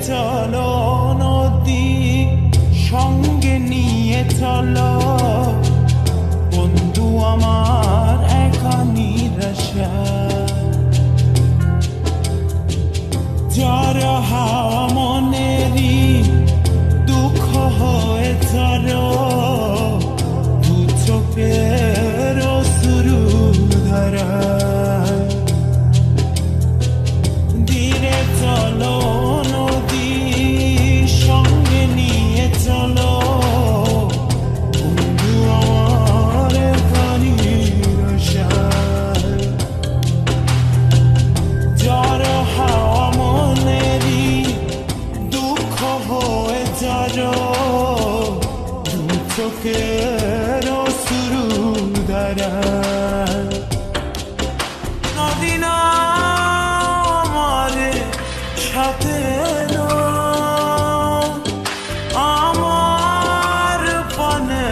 চলো নদী সঙ্গে নিয়ে চলো বন্ধু আমার একা নিরাশা ঝড় হাওয়া মনেরই দুঃখ হয়ে ঝড় দু চোখের অশ্রু ধারা ধীরে চলো নদী সঙ্গে নিয়ে চলো বন্ধু আমার একা নিরাশা ঝড় হাওয়া মনেরই দুঃখ হয়ে ঝড় দু চোখের অশ্রু ধারা নদী না আমার সাথে এলো আমার পানে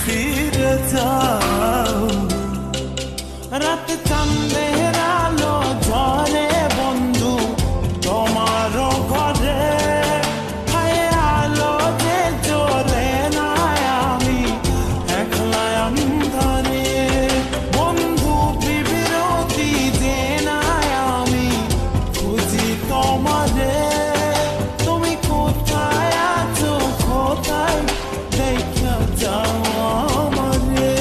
ফিরে যাও রাত চাঁদের আলো ঝরে বন্ধু তোমার ঘরে হায় আলো যে জ্বলে না আমি একলা অন্ধকারে বন্ধু বিরতি যে না আমি খুঁজি তোমারে তুমি কোথায় আছো কোথায় দেখা যাও আমারে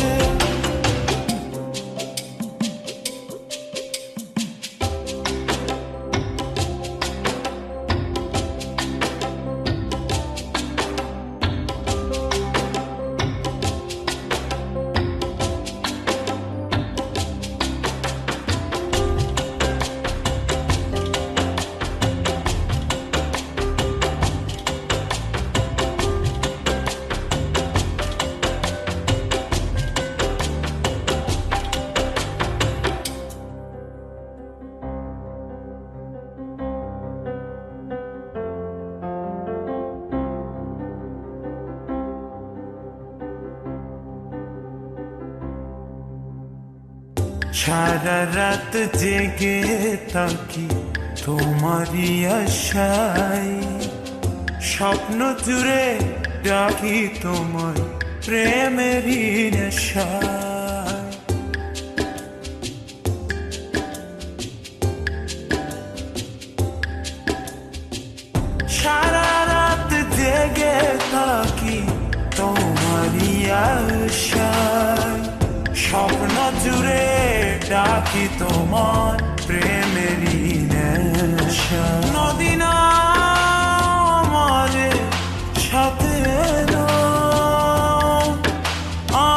সারা রাত জেগে থাকি তোমারই আশায় স্বপ্ন জুড়ে ডাকি তোমার প্রেমেরই নেশায় সারা রাত জেগে থাকি তোমারই আশায় স্বপ্ন জুড়ে ডাকি তোমার প্রেমেরই নেশা নদী না আমার সাথে এলো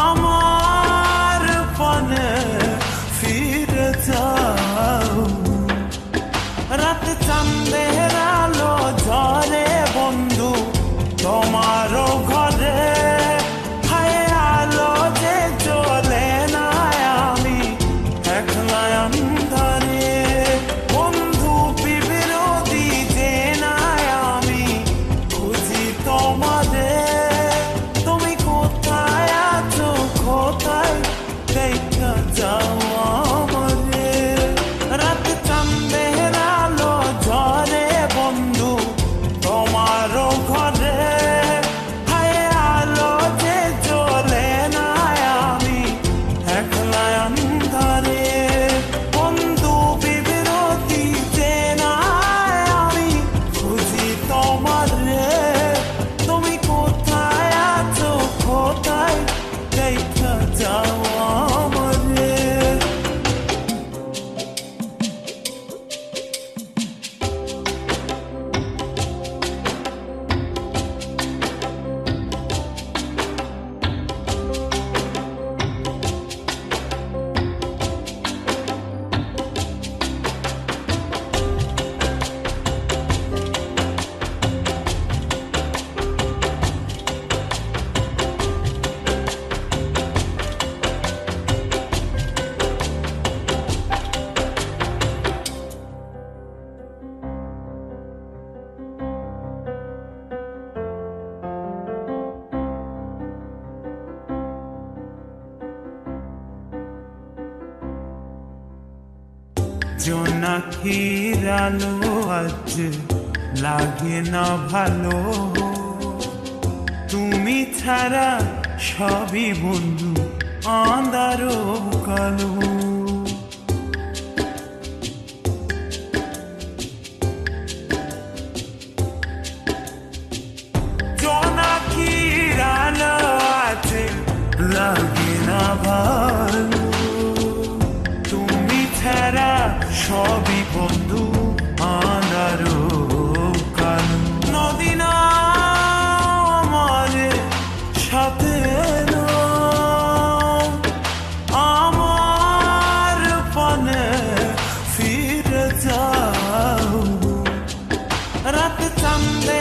আমার পানে ফিরে যাও রাত চাঁদের আলো ঝরে বন্ধু তোমার ঘরে হায় আলো যে জ্বলে না আমি একলা অন্ধকারে বন্ধু বিরতি যে না আমি খুঁজি তোমারে তুমি কোথায় আছো কোথায় দেখা যাও আমারে রাত চাঁদের আলো ঝরে বন্ধু তোমার ঘরে হায় আলো যে জ্বলে না আমি একলা অন্ধকারে বন্ধু বিরতি যে না আমি খুঁজি তোমারে তুমি কোথায় আছো কোথায় দেখা যাও আমারে জোনাকির আলো আজ লাগে না ভালো, তুমি ছাড়া সবই বন্ধু আঁধার কালো। জোনাকির আলো আছে লাগে না ভালো, তুমি ছাড়া সবই বন্ধু আঁধার কালো। নদী না আমার সাথে এলো, আমার পানে ফিরে যাও। রাত চাঁদে